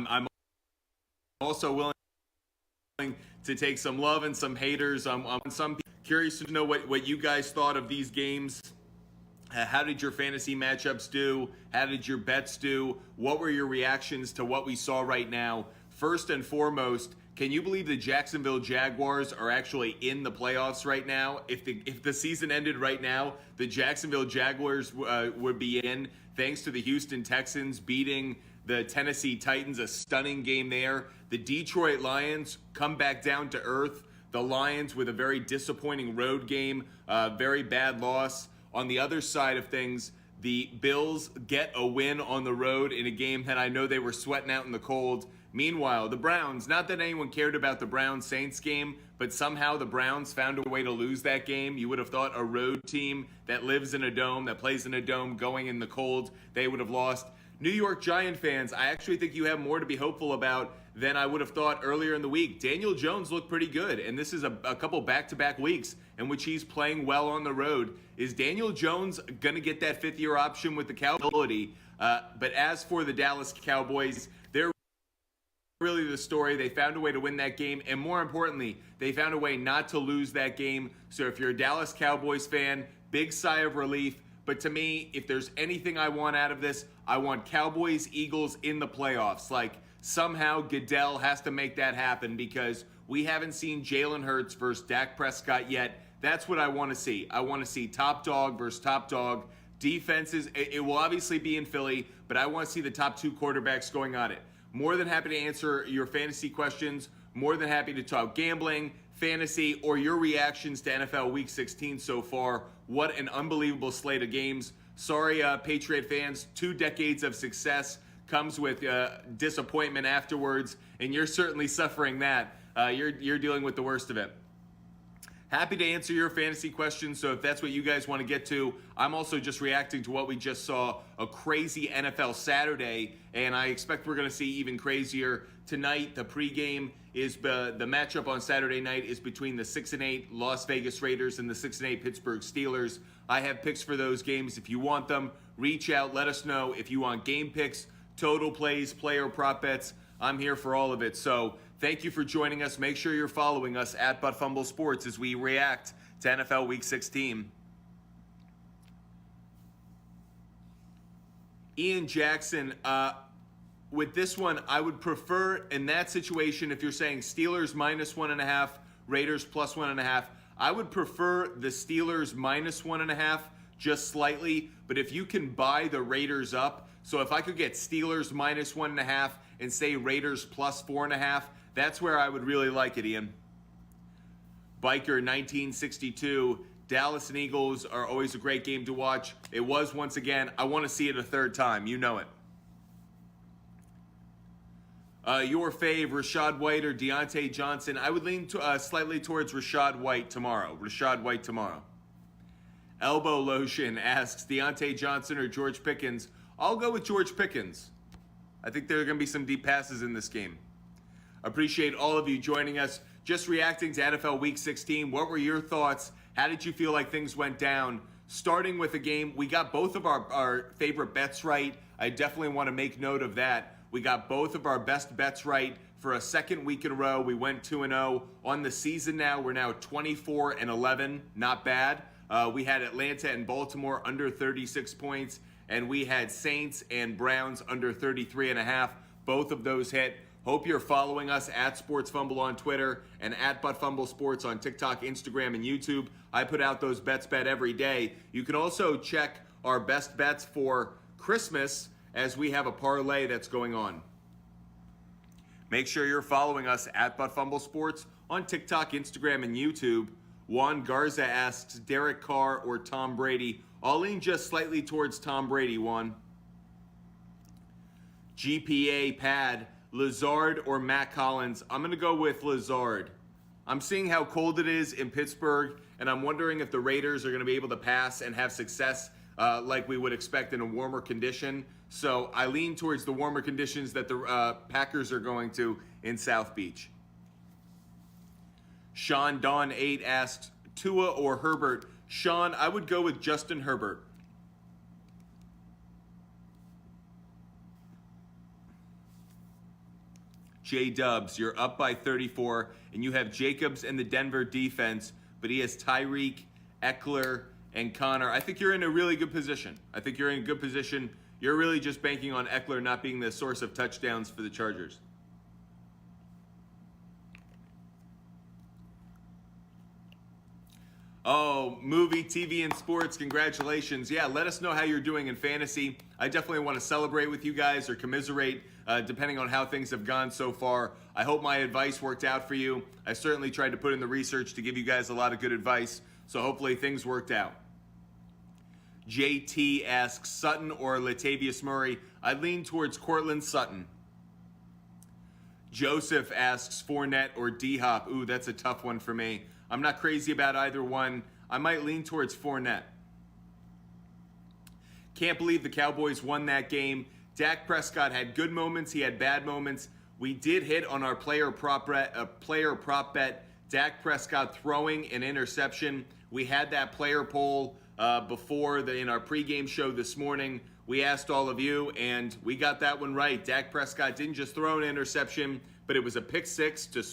I'm also willing to take some love and some haters. I'm curious to know what you guys thought of these games. How did your fantasy matchups do? How did your bets do? What were your reactions to what we saw right now? First and foremost, can you believe the Jacksonville Jaguars are actually in the playoffs right now? If the season ended right now, the Jacksonville Jaguars would be in, thanks to the Houston Texans beating the Tennessee Titans, a stunning game there. The Detroit Lions come back down to earth. The Lions with a very disappointing road game, very bad loss. On the other side of things, the Bills get a win on the road in a game that I know they were sweating out in the cold. Meanwhile, the Browns, not that anyone cared about the Browns-Saints game, but somehow the Browns found a way to lose that game. You would have thought a road team that lives in a dome, that plays in a dome, going in the cold, they would have lost. New York Giant fans, I actually think you have more to be hopeful about than I would have thought earlier in the week. Daniel Jones looked pretty good, and this is a couple back-to-back weeks in which he's playing well on the road. Is Daniel Jones going to get that fifth-year option with the Cowboys? But as for the Dallas Cowboys, they're really the story. They found a way to win that game, and more importantly, they found a way not to lose that game. So if you're a Dallas Cowboys fan, big sigh of relief. But to me, if there's anything I want out of this, I want Cowboys, Eagles in the playoffs. Like, somehow Goodell has to make that happen because we haven't seen Jalen Hurts versus Dak Prescott yet. That's what I want to see. I want to see top dog versus top dog. Defenses, it will obviously be in Philly, but I want to see the top two quarterbacks going on it. More than happy to answer your fantasy questions. More than happy to talk gambling, fantasy, or your reactions to NFL Week 16 so far. What an unbelievable slate of games. Sorry, Patriot fans, 2 decades of success comes with disappointment afterwards, and you're certainly suffering that. You're dealing with the worst of it. Happy to answer your fantasy questions, so if that's what you guys want to get to, I'm also just reacting to what we just saw, a crazy NFL Saturday, and I expect we're going to see even crazier tonight. The pregame is the matchup on Saturday night is between the 6-8 Las Vegas Raiders and the 6-8 Pittsburgh Steelers. I have picks for those games. If you want them, reach out, let us know. If you want game picks, total plays, player prop bets, I'm here for all of it. So thank you for joining us. Make sure you're following us at Fumble Sports as we react to NFL Week 16. Ian Jackson, with this one, I would prefer in that situation, if you're saying Steelers -1.5, Raiders +1.5, I would prefer the Steelers -1.5 just slightly, but if you can buy the Raiders up, so if I could get Steelers -1.5 and say Raiders +4.5, that's where I would really like it, Ian. Biker 1962, Dallas and Eagles are always a great game to watch. It was once again. I want to see it a third time. You know it. Your fave, Rachaad White or Deontay Johnson? I would lean slightly towards Rachaad White tomorrow. Rachaad White tomorrow. Elbow Lotion asks Deontay Johnson or George Pickens. I'll go with George Pickens. I think there are going to be some deep passes in this game. Appreciate all of you joining us. Just reacting to NFL Week 16. What were your thoughts? How did you feel like things went down? Starting with the game, we got both of our favorite bets right. I definitely want to make note of that. We got both of our best bets right for a second week in a row. We went 2-0 on the season now. We're now 24-11. Not bad. We had Atlanta and Baltimore under 36 points, and we had Saints and Browns under 33.5. Both of those hit. Hope you're following us at Sports Fumble on Twitter and at Fumble Sports on TikTok, Instagram, and YouTube. I put out those bets bet every day. You can also check our best bets for Christmas as we have a parlay that's going on. Make sure you're following us at Fumble Sports on TikTok, Instagram, and YouTube. Juan Garza asks Derek Carr or Tom Brady. I'll lean just slightly towards Tom Brady, Juan. GPA Pad, Lazard or Matt Collins? I'm going to go with Lazard. I'm seeing how cold it is in Pittsburgh, and I'm wondering if the Raiders are going to be able to pass and have success like we would expect in a warmer condition. So I lean towards the warmer conditions that the Packers are going to in South Beach. Sean Dawn 8 asks, Tua or Herbert? Sean, I would go with Justin Herbert. J-Dubs, you're up by 34, and you have Jacobs and the Denver defense, but he has Tyreek, Eckler, and Connor. I think you're in a really good position. You're really just banking on Eckler not being the source of touchdowns for the Chargers. Oh, movie, TV, and sports, congratulations. Yeah, let us know how you're doing in fantasy. I definitely want to celebrate with you guys or commiserate, depending on how things have gone so far. I hope my advice worked out for you. I certainly tried to put in the research to give you guys a lot of good advice, so hopefully things worked out. JT asks, Sutton or Latavius Murray? I lean towards Cortland Sutton. Joseph asks, Fournette or D-Hop? Ooh, that's a tough one for me. I'm not crazy about either one. I might lean towards Fournette. Can't believe the Cowboys won that game. Dak Prescott had good moments. He had bad moments. We did hit on our player prop bet. Dak Prescott throwing an interception. We had that player poll in our pregame show this morning. We asked all of you, and we got that one right. Dak Prescott didn't just throw an interception, but it was a pick six to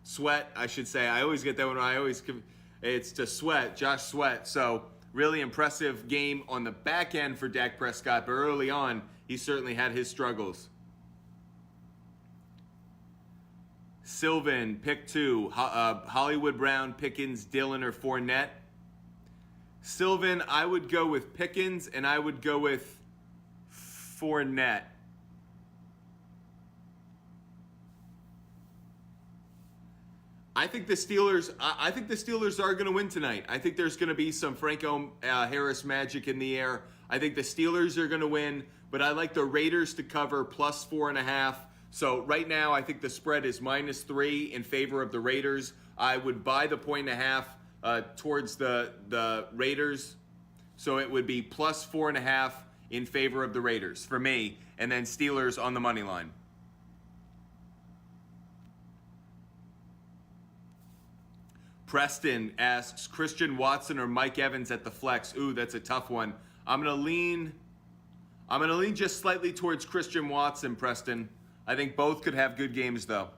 Sweat, I should say. I always get that one. It's to Josh Sweat. So really impressive game on the back end for Dak Prescott, but early on, he certainly had his struggles. Sylvan, pick 2. Hollywood Brown, Pickens, Dillon, or Fournette. Sylvan, I would go with Pickens, and I would go with Fournette. I think the Steelers are going to win tonight. I think there's going to be some Franco Harris magic in the air. I think the Steelers are going to win, but I like the Raiders to cover plus 4.5. So right now, I think the spread is -3 in favor of the Raiders. I would buy the 1.5 towards the Raiders. So it would be plus 4.5 in favor of the Raiders for me, and then Steelers on the money line. Preston asks, Christian Watson or Mike Evans at the flex? Ooh, that's a tough one. I'm gonna lean just slightly towards Christian Watson, Preston. I think both could have good games though.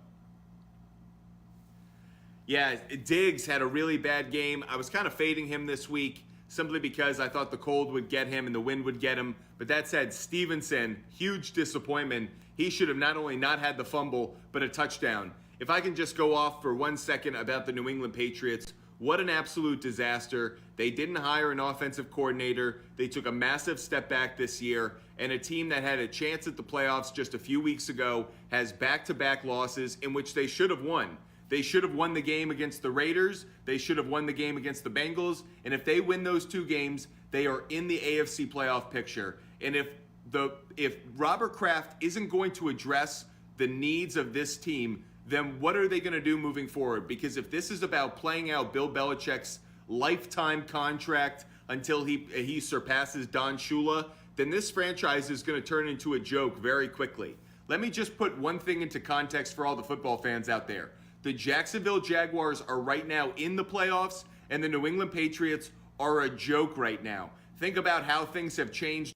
Yeah, Diggs had a really bad game. I was kind of fading him this week simply because I thought the cold would get him and the wind would get him. But that said, Stevenson, huge disappointment. He should have not only not had the fumble, but a touchdown. If I can just go off for 1 second about the New England Patriots, what an absolute disaster. They didn't hire an offensive coordinator. They took a massive step back this year. And a team that had a chance at the playoffs just a few weeks ago has back-to-back losses in which they should have won. They should have won the game against the Raiders. They should have won the game against the Bengals. And if they win those 2 games, they are in the AFC playoff picture. And if Robert Kraft isn't going to address the needs of this team, then what are they going to do moving forward? Because if this is about playing out Bill Belichick's lifetime contract until he surpasses Don Shula, then this franchise is going to turn into a joke very quickly. Let me just put one thing into context for all the football fans out there. The Jacksonville Jaguars are right now in the playoffs, and the New England Patriots are a joke right now. Think about how things have changed.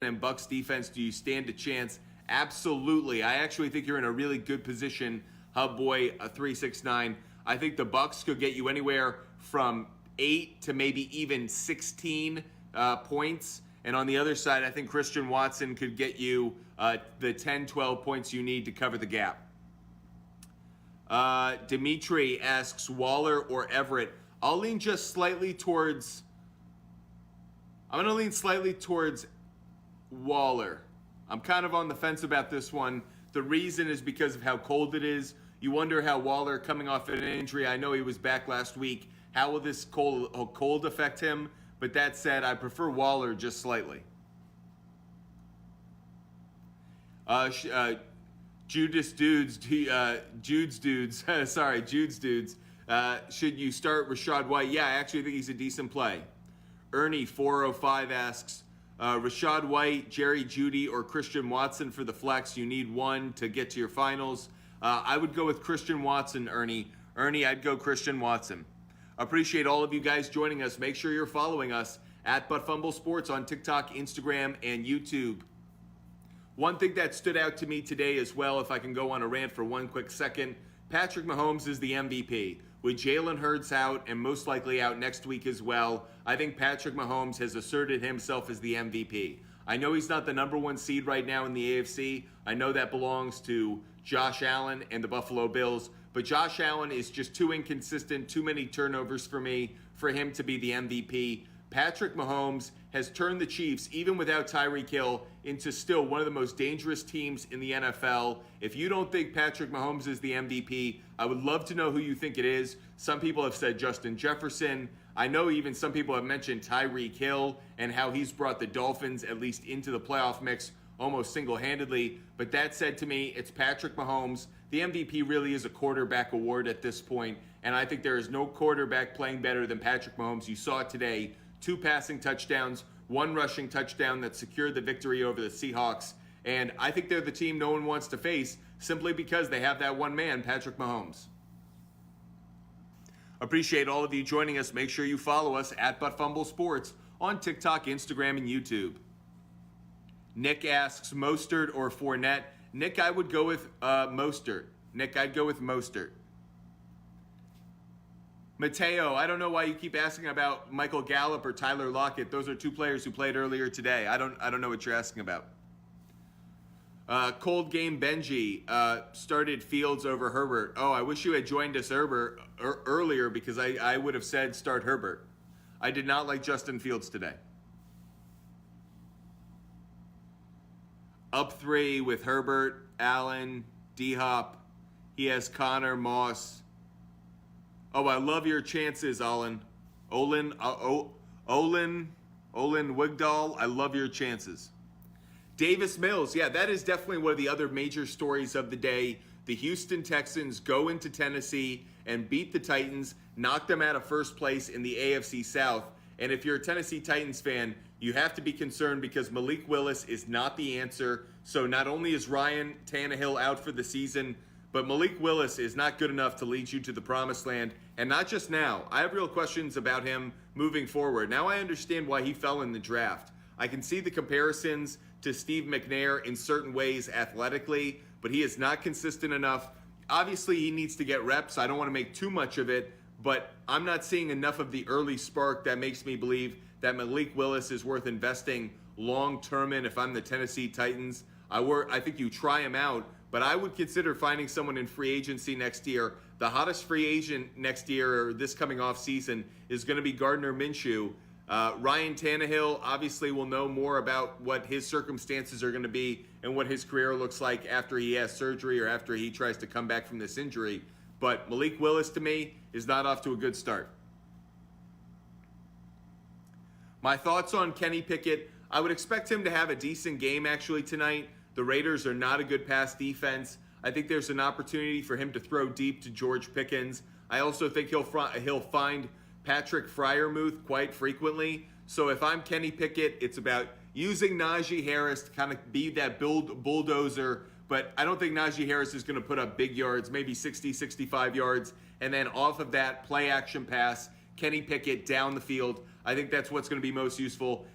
And Bucks defense, do you stand a chance? Absolutely. I actually think you're in a really good position, Hub Boy 369. I think the Bucks could get you anywhere from 8 to maybe even 16 points. And on the other side, I think Christian Watson could get you the 10, 12 points you need to cover the gap. Dimitri asks Waller or Everett. I'll lean just slightly towards... I'm going to lean slightly towards Waller. I'm kind of on the fence about this one. The reason is because of how cold it is. You wonder how Waller, coming off an injury, I know he was back last week, how will this cold affect him? But that said, I prefer Waller just slightly. Jude's dudes. Sorry, Jude's dudes. Should you start Rachaad White? Yeah, I actually think he's a decent play. Ernie 405 asks, Rachaad White, Jerry Jeudy, or Christian Watson for the flex. You need one to get to your finals. I would go with Christian Watson, Ernie. Ernie, I'd go Christian Watson. Appreciate all of you guys joining us. Make sure you're following us at Fumble Sports on TikTok, Instagram, and YouTube. One thing that stood out to me today as well, if I can go on a rant for one quick second, Patrick Mahomes is the MVP. With Jalen Hurts out and most likely out next week as well, I think Patrick Mahomes has asserted himself as the MVP. I know he's not the number one seed right now in the AFC. I know that belongs to Josh Allen and the Buffalo Bills, but Josh Allen is just too inconsistent, too many turnovers for me, for him to be the MVP. Patrick Mahomes has turned the Chiefs, even without Tyreek Hill, into still one of the most dangerous teams in the NFL. If you don't think Patrick Mahomes is the MVP, I would love to know who you think it is. Some people have said Justin Jefferson. I know even some people have mentioned Tyreek Hill and how he's brought the Dolphins at least into the playoff mix almost single-handedly. But that said, to me, it's Patrick Mahomes. The MVP really is a quarterback award at this point, and I think there is no quarterback playing better than Patrick Mahomes. You saw it today. 2 passing touchdowns, 1 rushing touchdown that secured the victory over the Seahawks. And I think they're the team no one wants to face simply because they have that one man, Patrick Mahomes. Appreciate all of you joining us. Make sure you follow us at Fumble Sports on TikTok, Instagram, and YouTube. Nick asks, Mostert or Fournette? Nick, I would go with Mostert. Nick, I'd go with Mostert. Mateo, I don't know why you keep asking about Michael Gallup or Tyler Lockett. Those are 2 players who played earlier today. I don't know what you're asking about. Cold Game Benji started Fields over Herbert. Oh, I wish you had joined us earlier because I would have said start Herbert. I did not like Justin Fields today. Up 3 with Herbert, Allen, D-Hop. He has Connor, Moss. Oh, I love your chances, Olin. Olin Wigdal, I love your chances. Davis Mills, yeah, that is definitely one of the other major stories of the day. The Houston Texans go into Tennessee and beat the Titans, knock them out of first place in the AFC South. And if you're a Tennessee Titans fan, you have to be concerned because Malik Willis is not the answer. So not only is Ryan Tannehill out for the season, but Malik Willis is not good enough to lead you to the promised land. And not just now. I have real questions about him moving forward. Now I understand why he fell in the draft. I can see the comparisons to Steve McNair in certain ways athletically, but he is not consistent enough. Obviously, he needs to get reps. I don't want to make too much of it, but I'm not seeing enough of the early spark that makes me believe that Malik Willis is worth investing long-term in. If I'm the Tennessee Titans, I think you try him out, but I would consider finding someone in free agency next year. The hottest free agent next year or this coming off season is going to be Gardner Minshew. Ryan Tannehill obviously will know more about what his circumstances are going to be and what his career looks like after he has surgery or after he tries to come back from this injury. But Malik Willis, to me, is not off to a good start. My thoughts on Kenny Pickett, I would expect him to have a decent game actually tonight. The Raiders are not a good pass defense. I think there's an opportunity for him to throw deep to George Pickens. I also think he'll find Patrick Freiermuth quite frequently. So if I'm Kenny Pickett, it's about using Najee Harris to kind of be that bulldozer. But I don't think Najee Harris is going to put up big yards, maybe 60, 65 yards. And then off of that play action pass, Kenny Pickett down the field. I think that's what's going to be most useful.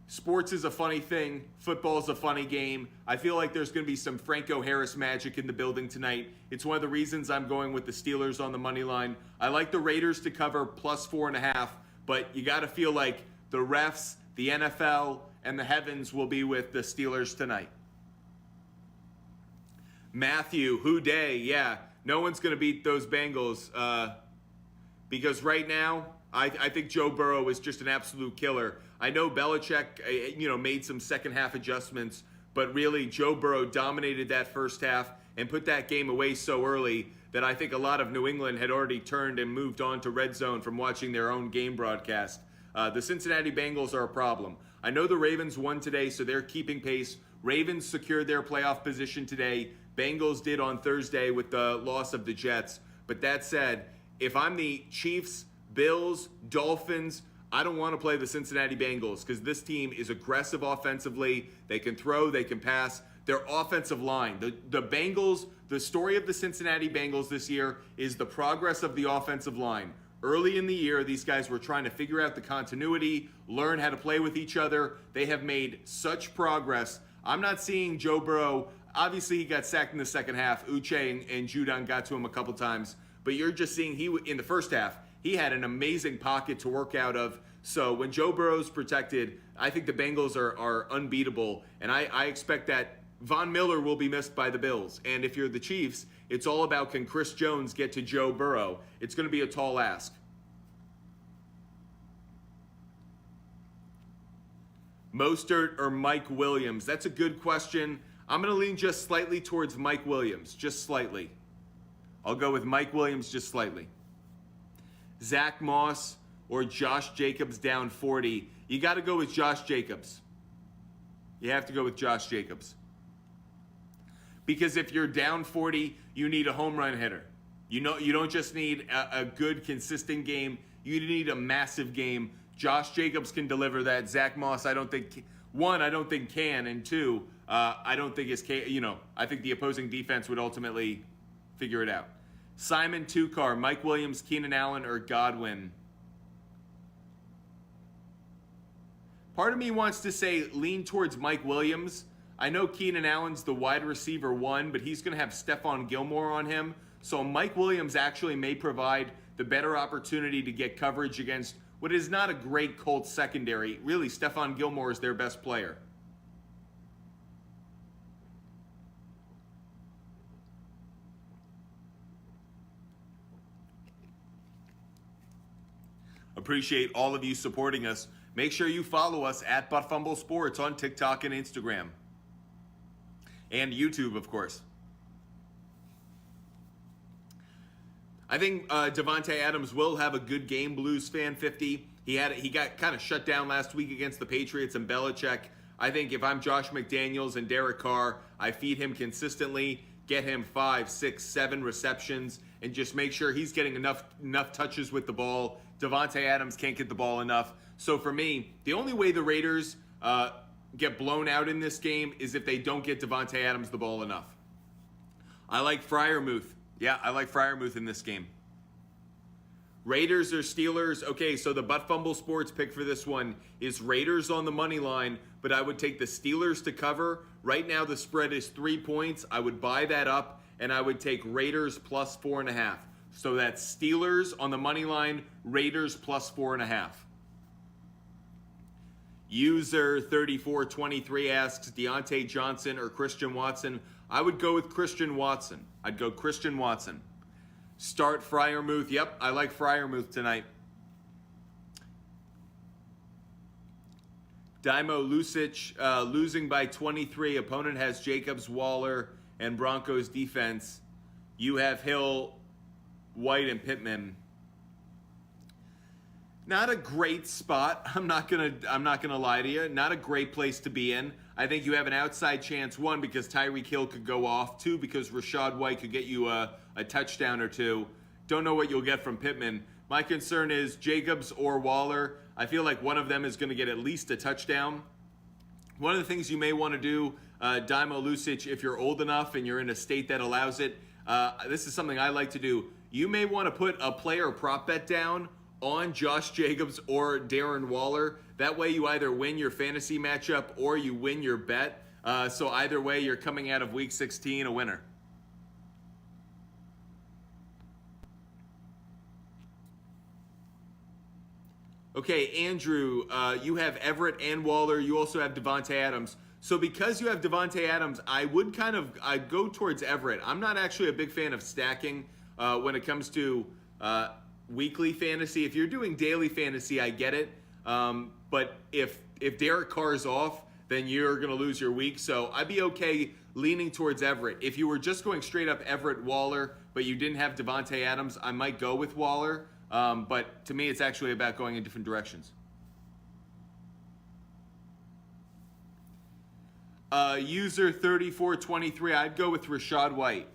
Sports is a funny thing. Football is a funny game. I feel like there's going to be some Franco Harris magic in the building tonight. It's one of the reasons I'm going with the Steelers on the money line. I like the Raiders to cover +4.5, but you got to feel like the refs, the NFL, and the heavens will be with the Steelers tonight. Matthew, who day? Yeah, no one's going to beat those Bengals because right now, I think Joe Burrow is just an absolute killer. I know Belichick, made some second half adjustments, but really Joe Burrow dominated that first half and put that game away so early that I think a lot of New England had already turned and moved on to red zone from watching their own game broadcast. The Cincinnati Bengals are a problem. I know the Ravens won today, so they're keeping pace. Ravens secured their playoff position today. Bengals did on Thursday with the loss of the Jets. But that said, if I'm the Chiefs, Bills, Dolphins, I don't want to play the Cincinnati Bengals because this team is aggressive offensively. They can throw, they can pass. Their offensive line, the Bengals, the story of the Cincinnati Bengals this year is the progress of the offensive line. Early in the year, these guys were trying to figure out the continuity, learn how to play with each other. They have made such progress. I'm not seeing Joe Burrow. Obviously, he got sacked in the second half. Uche and Judon got to him a couple times. But you're just seeing in the first half, he had an amazing pocket to work out of. So when Joe Burrow's protected, I think the Bengals are unbeatable. And I expect that Von Miller will be missed by the Bills. And if you're the Chiefs, it's all about can Chris Jones get to Joe Burrow. It's going to be a tall ask. Mostert or Mike Williams? That's a good question. I'm going to lean just slightly towards Mike Williams, just slightly. I'll go with Mike Williams just slightly. Zach Moss or Josh Jacobs down 40. You got to go with Josh Jacobs. You have to go with Josh Jacobs. Because if you're down 40, you need a home run hitter. You don't just need a good, consistent game. You need a massive game. Josh Jacobs can deliver that. Zach Moss, I don't think can, and two, I don't think I think the opposing defense would ultimately figure it out. Simon Tukar, Mike Williams, Keenan Allen, or Godwin? Part of me wants to say lean towards Mike Williams. I know Keenan Allen's the wide receiver one, but he's going to have Stephon Gilmore on him. So Mike Williams actually may provide the better opportunity to get coverage against what is not a great Colts secondary. Really, Stephon Gilmore is their best player. Appreciate all of you supporting us. Make sure you follow us at Fumble Sports on TikTok and Instagram. And YouTube, of course. I think Davante Adams will have a good game, Blues fan 50. He got kind of shut down last week against the Patriots and Belichick. I think if I'm Josh McDaniels and Derek Carr, I feed him consistently, get him 5, 6, 7 receptions, and just make sure he's getting enough touches with the ball. Davante Adams can't get the ball enough. So for me, the only way the Raiders get blown out in this game is if they don't get Davante Adams the ball enough. I like Freiermuth. Yeah, I like Freiermuth in this game. Raiders or Steelers? Okay, so the Fumble Sports pick for this one is Raiders on the money line, but I would take the Steelers to cover. Right now the spread is 3 points. I would buy that up, and I would take Raiders plus 4.5. So that's Steelers on the money line, Raiders plus 4.5. User 3423 asks Deontay Johnson or Christian Watson. I would go with Christian Watson. I'd go Christian Watson. Start Freiermuth. Yep, I like Freiermuth tonight. Daimo Lucic losing by 23. Opponent has Jacobs, Waller, and Broncos defense. You have Hill, White, and Pittman. Not a great spot. I'm not gonna lie to you. Not a great place to be in. I think you have an outside chance. One, because Tyreek Hill could go off. Two, because Rachaad White could get you a touchdown or two. Don't know what you'll get from Pittman. My concern is Jacobs or Waller. I feel like one of them is going to get at least a touchdown. One of the things you may want to do, Daimo Lucic, if you're old enough and you're in a state that allows it, this is something I like to do. You may want to put a player prop bet down on Josh Jacobs or Darren Waller. That way you either win your fantasy matchup or you win your bet. So either way, you're coming out of week 16 a winner. Okay, Andrew, you have Everett and Waller. You also have Davante Adams. So because you have Davante Adams, I'd go towards Everett. I'm not actually a big fan of stacking when it comes to weekly fantasy. If you're doing daily fantasy, I get it. But if Derek Carr is off, then you're going to lose your week. So I'd be okay leaning towards Everett. If you were just going straight up Everett Waller, but you didn't have Devontae Adams, I might go with Waller. But to me, it's actually about going in different directions. User 3423, I'd go with Rachaad White.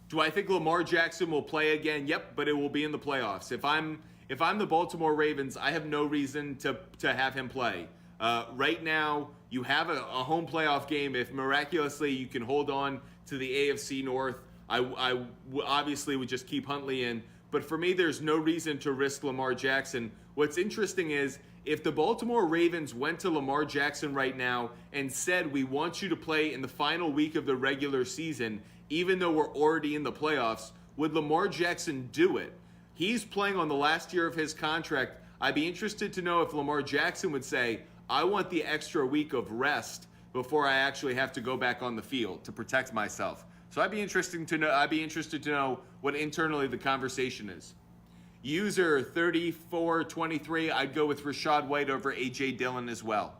Do I think Lamar Jackson will play again? Yep, but it will be in the playoffs. If I'm the Baltimore Ravens, I have no reason to have him play. Right now, you have a home playoff game. If miraculously you can hold on to the AFC North, I obviously would just keep Huntley in. But for me, there's no reason to risk Lamar Jackson. What's interesting is if the Baltimore Ravens went to Lamar Jackson right now and said, we want you to play in the final week of the regular season, even though we're already in the playoffs, would Lamar Jackson do it? He's playing on the last year of his contract. I'd be interested to know if Lamar Jackson would say, I want the extra week of rest before I actually have to go back on the field to protect myself. So I'd be interested to know what internally the conversation is. User 3423, I'd go with Rachaad White over A.J. Dillon as well.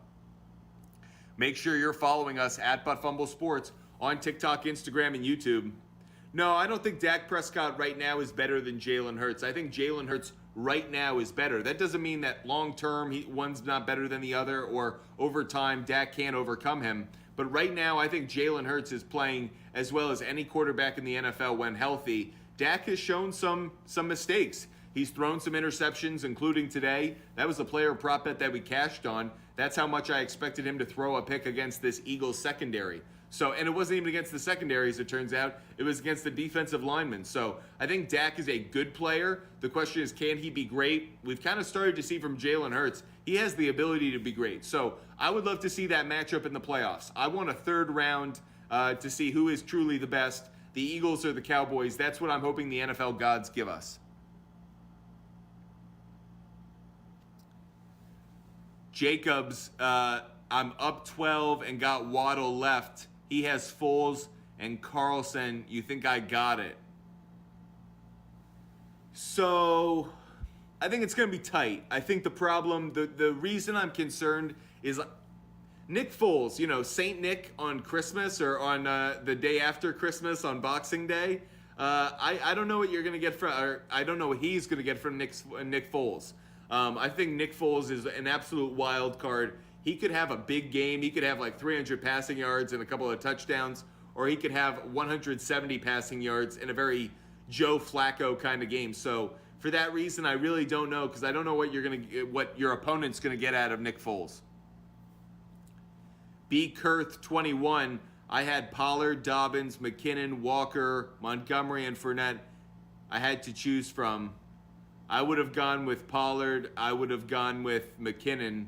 Make sure you're following us at Fumble Sports on TikTok, Instagram, and YouTube. No, I don't think Dak Prescott right now is better than Jalen Hurts. I think Jalen Hurts right now is better. That doesn't mean that long term one's not better than the other, or over time Dak can't overcome him. But right now, I think Jalen Hurts is playing as well as any quarterback in the NFL when healthy. Dak has shown some mistakes. He's thrown some interceptions, including today. That was the player prop bet that we cashed on. That's how much I expected him to throw a pick against this Eagles secondary. So, and it wasn't even against the secondary, as it turns out. It was against the defensive linemen. So I think Dak is a good player. The question is, can he be great? We've kind of started to see from Jalen Hurts, he has the ability to be great. So I would love to see that matchup in the playoffs. I want a third round to see who is truly the best, the Eagles or the Cowboys. That's what I'm hoping the NFL gods give us. Jacobs, I'm up 12 and got Waddle left. He has Foles and Carlson. You think I got it? So I think it's going to be tight. I think the problem, the reason I'm concerned is Nick Foles, Saint Nick on Christmas or on the day after Christmas on Boxing Day. I don't know what you're going to get from, or I don't know what he's going to get from Nick Foles. I think Nick Foles is an absolute wild card. He could have a big game. He could have like 300 passing yards and a couple of touchdowns, or he could have 170 passing yards in a very Joe Flacco kind of game. So for that reason, I really don't know, because I don't know what your opponent's gonna get out of Nick Foles. B. Kurth 21. I had Pollard, Dobbins, McKinnon, Walker, Montgomery, and Fournette. I had to choose from. I would have gone with Pollard. I would have gone with McKinnon.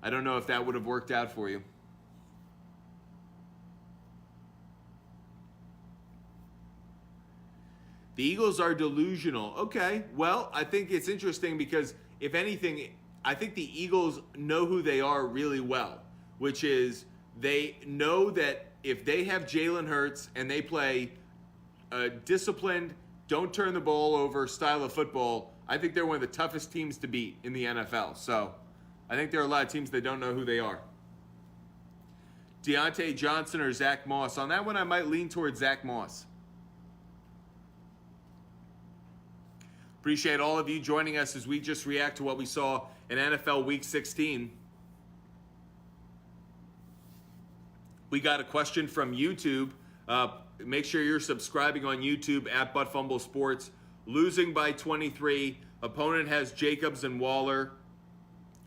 I don't know if that would have worked out for you. The Eagles are delusional. Okay, well, I think it's interesting because, if anything, I think the Eagles know who they are really well, which is they know that if they have Jalen Hurts and they play a disciplined, don't turn the ball over style of football, I think they're one of the toughest teams to beat in the NFL. So I think there are a lot of teams that don't know who they are. Deontay Johnson or Zach Moss. On that one, I might lean towards Zach Moss. Appreciate all of you joining us as we just react to what we saw in NFL Week 16. We got a question from YouTube. Make sure you're subscribing on YouTube at Fumble Sports. Losing by 23. Opponent has Jacobs and Waller.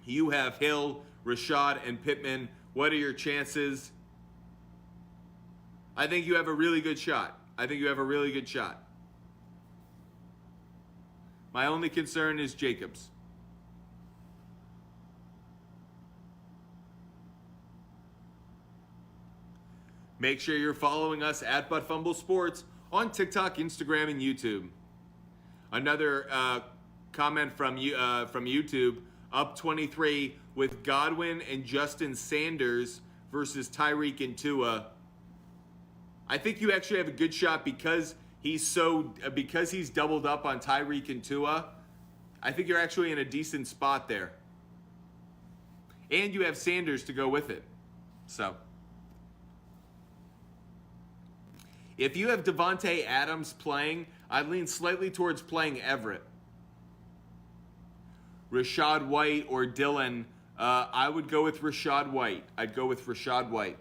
You have Hill, Rashad, and Pittman. What are your chances? I think you have a really good shot. My only concern is Jacobs. Make sure you're following us at Fumble Sports on TikTok, Instagram, and YouTube. Another comment from YouTube, up 23 with Godwin and Justin Sanders versus Tyreek and Tua. I think you actually have a good shot because he's doubled up on Tyreek and Tua. I think you're actually in a decent spot there. And you have Sanders to go with it. So, if you have Devontae Adams playing, I'd lean slightly towards playing Everett. Rachaad White or Dillon, I would go with Rachaad White. I'd go with Rachaad White.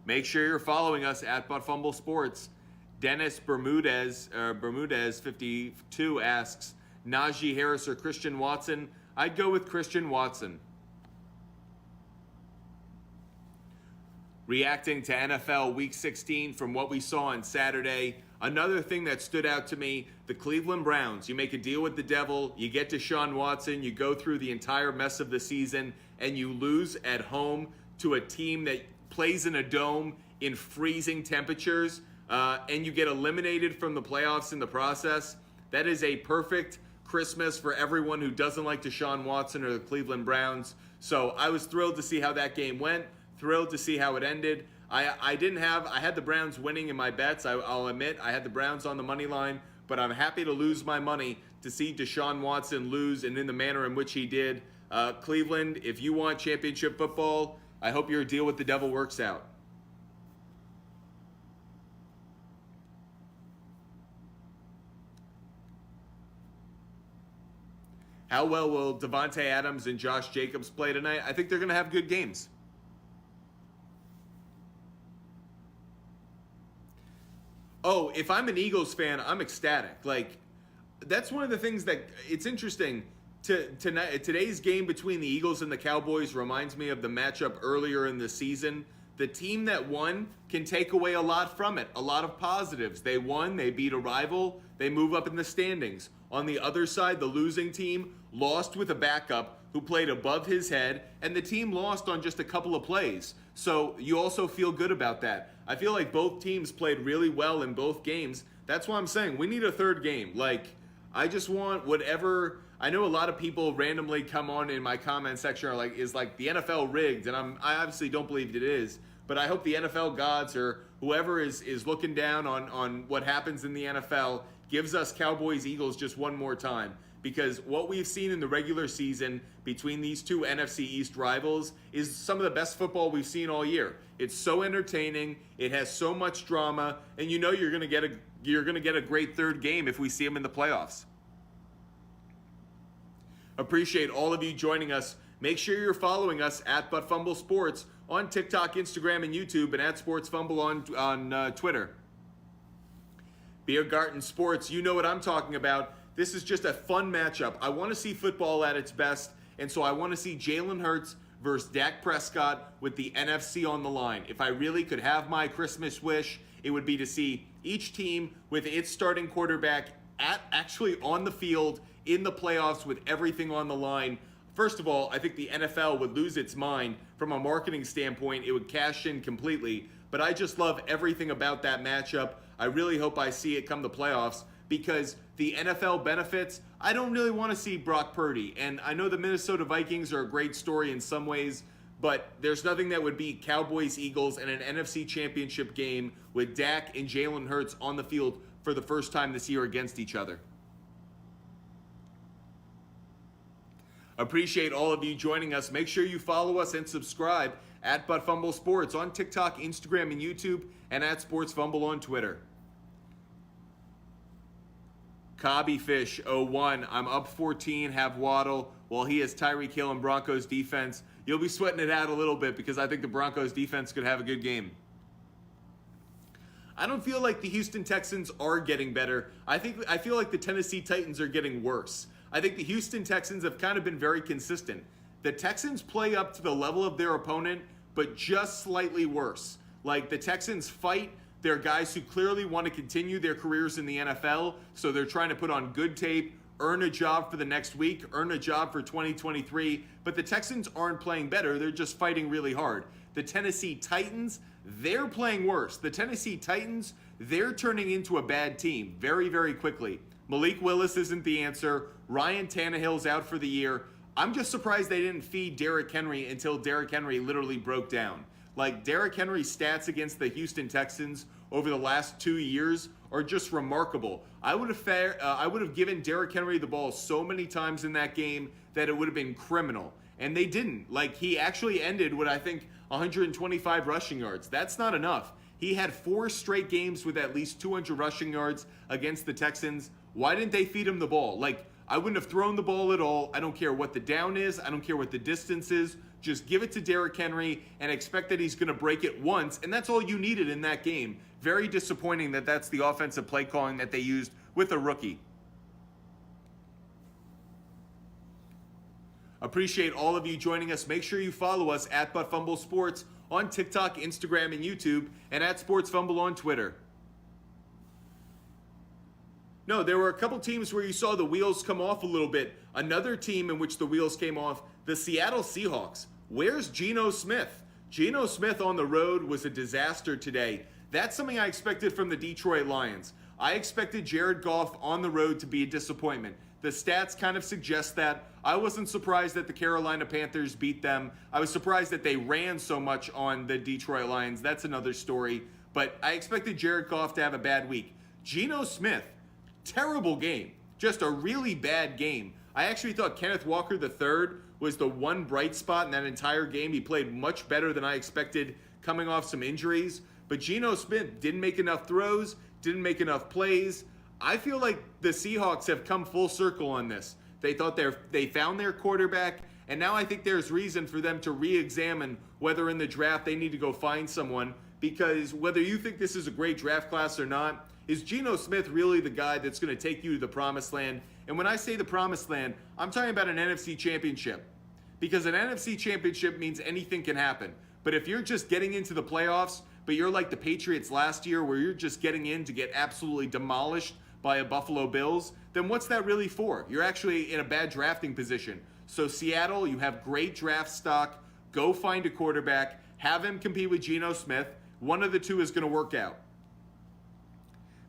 Make sure you're following us at Fumble Sports. Dennis Bermudez 52 asks, Najee Harris or Christian Watson? I'd go with Christian Watson. Reacting to NFL Week 16 from what we saw on Saturday, another thing that stood out to me, the Cleveland Browns. You make a deal with the devil, you get Deshaun Watson, you go through the entire mess of the season, and you lose at home to a team that plays in a dome in freezing temperatures, and you get eliminated from the playoffs in the process. That is a perfect Christmas for everyone who doesn't like Deshaun Watson or the Cleveland Browns. So I was thrilled to see how that game went, thrilled to see how it ended. I had the Browns winning in my bets. I'll admit I had the Browns on the money line, but I'm happy to lose my money to see Deshaun Watson lose and in the manner in which he did. Cleveland, if you want championship football, I hope your deal with the devil works out. How well will Devontae Adams and Josh Jacobs play tonight? I think they're going to have good games. Oh, if I'm an Eagles fan, I'm ecstatic. Like, that's one of the things that it's interesting. Today's game between the Eagles and the Cowboys reminds me of the matchup earlier in the season. The team that won can take away a lot from it, a lot of positives. They won, they beat a rival, they move up in the standings. On the other side, the losing team lost with a backup who played above his head, and the team lost on just a couple of plays. So you also feel good about that. I feel like both teams played really well in both games. That's why I'm saying we need a third game. Like, I just want whatever. I know a lot of people randomly come on in my comment section are like, is like the NFL rigged? And I obviously don't believe it is. But I hope the NFL gods or whoever is looking down on what happens in the NFL gives us Cowboys Eagles just one more time. Because what we've seen in the regular season between these two NFC East rivals is some of the best football we've seen all year. It's so entertaining, it has so much drama, and you know you're gonna get a great third game if we see them in the playoffs. Appreciate all of you joining us. Make sure you're following us at Fumble Sports on TikTok, Instagram, and YouTube, and at Sports Fumble on Twitter. Beergarten Sports, you know what I'm talking about. This is just a fun matchup. I want to see football at its best, and so I want to see Jalen Hurts versus Dak Prescott with the NFC on the line. If I really could have my Christmas wish, it would be to see each team with its starting quarterback actually on the field in the playoffs with everything on the line. First of all, I think the NFL would lose its mind. From a marketing standpoint, it would cash in completely. But I just love everything about that matchup. I really hope I see it come the playoffs because the NFL benefits, I don't really want to see Brock Purdy. And I know the Minnesota Vikings are a great story in some ways, but there's nothing that would beat Cowboys Eagles in an NFC Championship game with Dak and Jalen Hurts on the field for the first time this year against each other. Appreciate all of you joining us. Make sure you follow us and subscribe at Fumble Sports on TikTok, Instagram, and YouTube, and at Sports Fumble on Twitter. Cobbyfish 01, I'm up 14, have Waddle, while he has Tyreek Hill and Broncos defense. You'll be sweating it out a little bit because I think the Broncos defense could have a good game. I don't feel like the Houston Texans are getting better. I feel like the Tennessee Titans are getting worse. I think the Houston Texans have kind of been very consistent. The Texans play up to the level of their opponent, but just slightly worse. Like, the Texans fight. They're guys who clearly want to continue their careers in the NFL, so they're trying to put on good tape, earn a job for the next week, earn a job for 2023. But the Texans aren't playing better. They're just fighting really hard. The Tennessee Titans, they're playing worse. The Tennessee Titans, they're turning into a bad team very, very quickly. Malik Willis isn't the answer. Ryan Tannehill's out for the year. I'm just surprised they didn't feed Derrick Henry until Derrick Henry literally broke down. Like, Derrick Henry's stats against the Houston Texans over the last 2 years are just remarkable. I would have given Derrick Henry the ball so many times in that game that it would have been criminal. And they didn't. Like, he actually ended with, I think, 125 rushing yards. That's not enough. He had 4 straight games with at least 200 rushing yards against the Texans. Why didn't they feed him the ball? Like, I wouldn't have thrown the ball at all. I don't care what the down is. I don't care what the distance is. Just give it to Derrick Henry and expect that he's going to break it once. And that's all you needed in that game. Very disappointing that that's the offensive play calling that they used with a rookie. Appreciate all of you joining us. Make sure you follow us at Fumble Sports on TikTok, Instagram, and YouTube, and at Sports Fumble on Twitter. No, there were a couple teams where you saw the wheels come off a little bit. Another team in which the wheels came off, the Seattle Seahawks. Where's Geno Smith? Geno Smith on the road was a disaster today. That's something I expected from the Detroit Lions. I expected Jared Goff on the road to be a disappointment. The stats kind of suggest that. I wasn't surprised that the Carolina Panthers beat them. I was surprised that they ran so much on the Detroit Lions. That's another story. But I expected Jared Goff to have a bad week. Geno Smith, terrible game. Just a really bad game. I actually thought Kenneth Walker III was the one bright spot in that entire game. He played much better than I expected coming off some injuries. But Geno Smith didn't make enough throws, didn't make enough plays. I feel like the Seahawks have come full circle on this. They thought they found their quarterback, and now I think there's reason for them to re-examine whether in the draft they need to go find someone, because whether you think this is a great draft class or not, is Geno Smith really the guy that's going to take you to the promised land? And when I say the promised land, I'm talking about an NFC championship, because an NFC championship means anything can happen. But if you're just getting into the playoffs, but you're like the Patriots last year where you're just getting in to get absolutely demolished by a Buffalo Bills, then what's that really for? You're actually in a bad drafting position. So Seattle, you have great draft stock. Go find a quarterback. Have him compete with Geno Smith. One of the two is going to work out.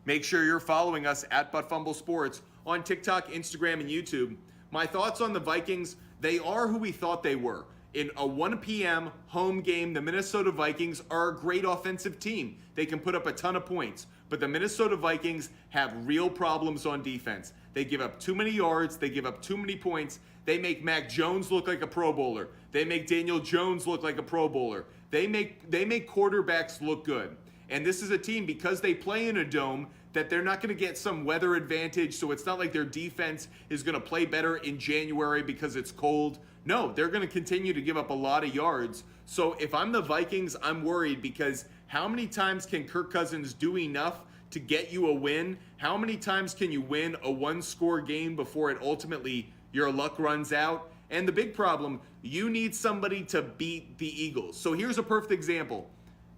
Make sure you're following us at Fumble Sports on TikTok, Instagram, and YouTube. My thoughts on the Vikings, they are who we thought they were. In a 1 p.m. home game, the Minnesota Vikings are a great offensive team. They can put up a ton of points. But the Minnesota Vikings have real problems on defense. They give up too many yards. They give up too many points. They make Mac Jones look like a Pro Bowler. They make Daniel Jones look like a Pro Bowler. They make quarterbacks look good. And this is a team, because they play in a dome, that they're not going to get some weather advantage. So it's not like their defense is going to play better in January because it's cold. No, they're going to continue to give up a lot of yards. So if I'm the Vikings, I'm worried, because how many times can Kirk Cousins do enough to get you a win? How many times can you win a one-score game before it ultimately your luck runs out? And the big problem, you need somebody to beat the Eagles. So here's a perfect example.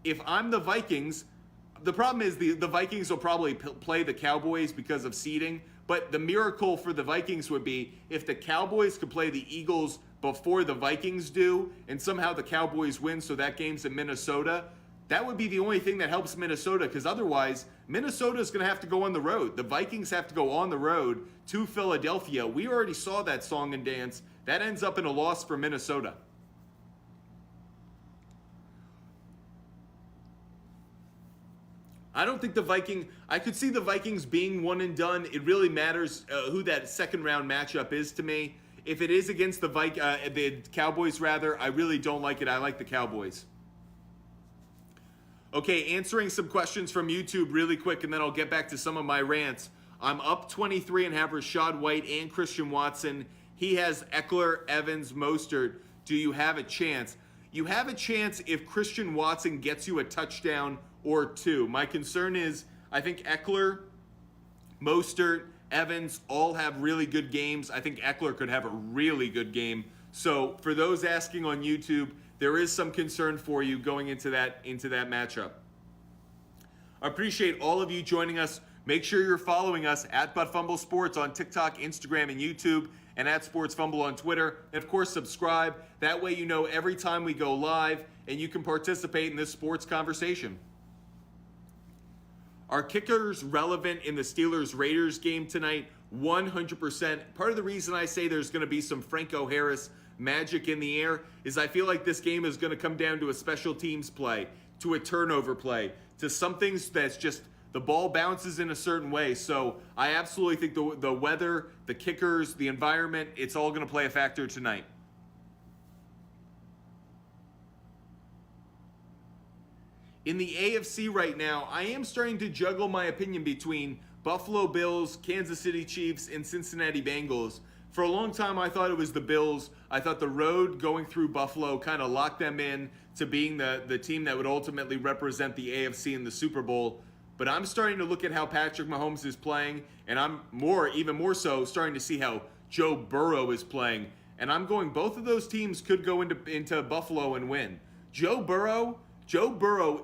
If I'm the Vikings, the problem is the Vikings will probably play the Cowboys because of seeding. But the miracle for the Vikings would be if the Cowboys could play the Eagles before the Vikings do, and somehow the Cowboys win, so that game's in Minnesota. That would be the only thing that helps Minnesota, because otherwise, Minnesota's going to have to go on the road. The Vikings have to go on the road to Philadelphia. We already saw that song and dance. That ends up in a loss for Minnesota. I don't think I could see the Vikings being one and done. It really matters who that second round matchup is to me. If it is against the Cowboys, rather, I really don't like it. I like the Cowboys. Okay, answering some questions from YouTube really quick, and then I'll get back to some of my rants. I'm up 23 and have Rachaad White and Christian Watson. He has Eckler, Evans, Mostert. Do you have a chance? You have a chance if Christian Watson gets you a touchdown or two. My concern is I think Eckler, Mostert, Evans all have really good games. I think Eckler could have a really good game. So for those asking on YouTube, there is some concern for you going into that matchup. I appreciate all of you joining us. Make sure you're following us at Fumble Sports on TikTok, Instagram, and YouTube, and at Sports Fumble on Twitter. And of course, subscribe. That way you know every time we go live, and you can participate in this sports conversation. Are kickers relevant in the Steelers-Raiders game tonight? 100%. Part of the reason I say there's going to be some Franco Harris magic in the air is I feel like this game is going to come down to a special teams play, to a turnover play, to something that's just the ball bounces in a certain way. So I absolutely think the weather, the kickers, the environment, it's all going to play a factor tonight. In the AFC right now, I am starting to juggle my opinion between Buffalo Bills, Kansas City Chiefs, and Cincinnati Bengals. For a long time, I thought it was the Bills. I thought the road going through Buffalo kind of locked them in to being the team that would ultimately represent the AFC in the Super Bowl. But I'm starting to look at how Patrick Mahomes is playing, and I'm even more so, starting to see how Joe Burrow is playing. And I'm going, both of those teams could go into Buffalo and win. Joe Burrow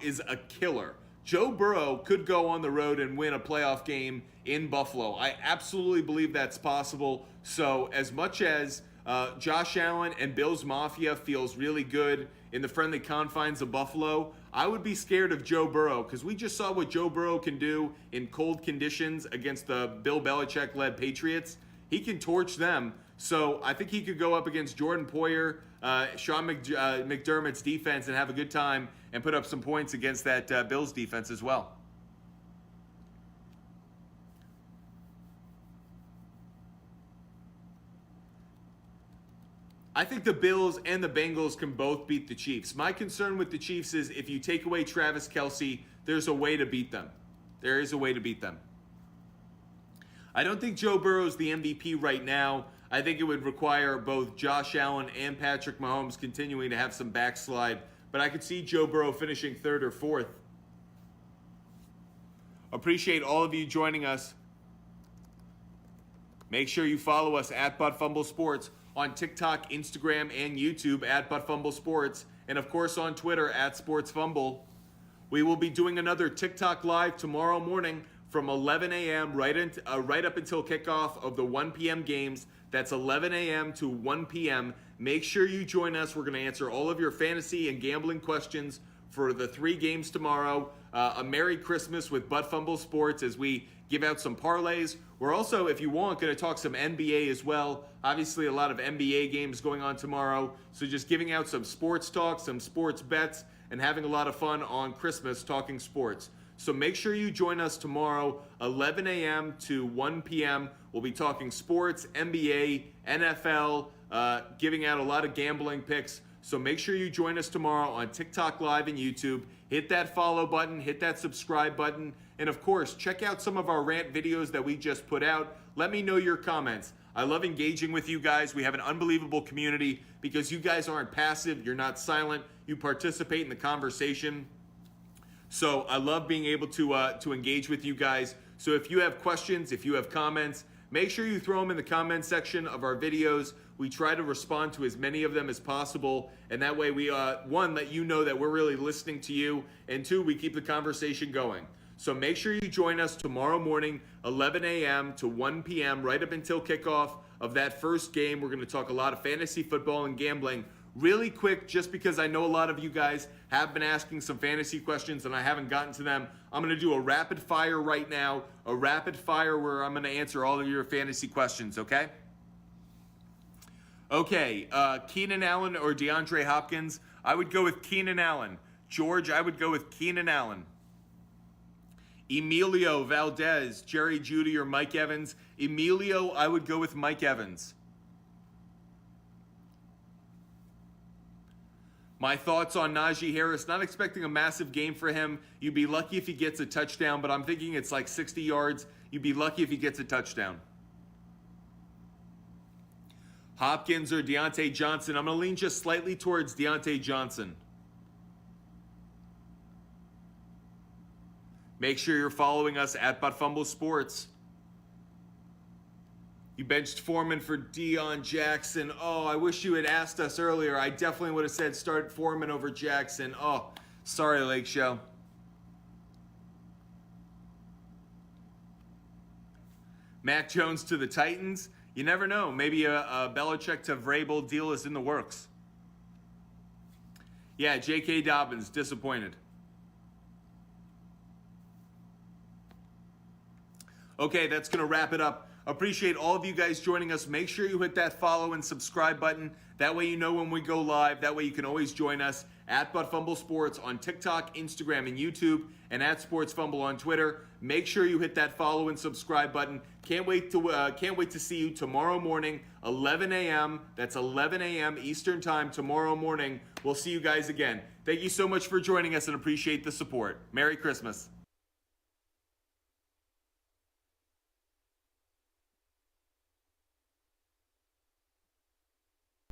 is a killer. Joe Burrow could go on the road and win a playoff game in Buffalo. I absolutely believe that's possible. So as much as Josh Allen and Bills Mafia feels really good in the friendly confines of Buffalo, I would be scared of Joe Burrow because we just saw what Joe Burrow can do in cold conditions against the Bill Belichick-led Patriots. He can torch them. So I think he could go up against Jordan Poyer, Sean McDermott's defense and have a good time and put up some points against that Bills defense as well. I think the Bills and the Bengals can both beat the Chiefs. My concern with the Chiefs is if you take away Travis Kelce, there's a way to beat them. There is a way to beat them. I don't think Joe Burrow's the MVP right now. I think it would require both Josh Allen and Patrick Mahomes continuing to have some backslide, but I could see Joe Burrow finishing third or fourth. Appreciate all of you joining us. Make sure you follow us at Fumble Sports on TikTok, Instagram, and YouTube at Fumble Sports, and of course on Twitter at Sports Fumble. We will be doing another TikTok Live tomorrow morning from 11 a.m. right up until kickoff of the 1 p.m. games. That's 11 a.m. to 1 p.m. Make sure you join us. We're going to answer all of your fantasy and gambling questions for the 3 games tomorrow. A Merry Christmas with Fumble Sports as we give out some parlays. We're also, if you want, going to talk some NBA as well. Obviously, a lot of NBA games going on tomorrow. So just giving out some sports talk, some sports bets, and having a lot of fun on Christmas talking sports. So make sure you join us tomorrow, 11 a.m. to 1 p.m. We'll be talking sports, NBA, NFL, giving out a lot of gambling picks. So make sure you join us tomorrow on TikTok Live and YouTube. Hit that follow button, hit that subscribe button, and of course, check out some of our rant videos that we just put out. Let me know your comments. I love engaging with you guys. We have an unbelievable community because you guys aren't passive, you're not silent, you participate in the conversation. So I love being able to engage with you guys. So if you have questions, if you have comments, make sure you throw them in the comment section of our videos. We try to respond to as many of them as possible. And that way we, one, let you know that we're really listening to you. And 2, we keep the conversation going. So make sure you join us tomorrow morning, 11 a.m. to 1 p.m., right up until kickoff of that first game. We're going to talk a lot of fantasy football and gambling. Really quick, just because I know a lot of you guys have been asking some fantasy questions and I haven't gotten to them, I'm going to do a rapid fire right now, a rapid fire where I'm going to answer all of your fantasy questions, okay? Okay, Keenan Allen or DeAndre Hopkins? I would go with Keenan Allen. George, I would go with Keenan Allen. Emilio Valdez, Jerry Jeudy or Mike Evans? Emilio, I would go with Mike Evans. My thoughts on Najee Harris, not expecting a massive game for him. You'd be lucky if he gets a touchdown, but I'm thinking it's like 60 yards. You'd be lucky if he gets a touchdown. Hopkins or Deontay Johnson? I'm going to lean just slightly towards Deontay Johnson. Make sure you're following us at Fumble Sports. You benched Foreman for Deion Jackson. Oh, I wish you had asked us earlier. I definitely would have said start Foreman over Jackson. Oh, sorry, Lake Show. Mac Jones to the Titans. You never know. Maybe a Belichick to Vrabel deal is in the works. Yeah, J.K. Dobbins, disappointed. Okay, that's going to wrap it up. Appreciate all of you guys joining us. Make sure you hit that follow and subscribe button. That way you know when we go live. That way you can always join us at But Fumble Sports on TikTok, Instagram, and YouTube, and at Sports Fumble on Twitter. Make sure you hit that follow and subscribe button. Can't wait to see you tomorrow morning, 11 a.m. That's 11 a.m. Eastern Time tomorrow morning. We'll see you guys again. Thank you so much for joining us and appreciate the support. Merry Christmas.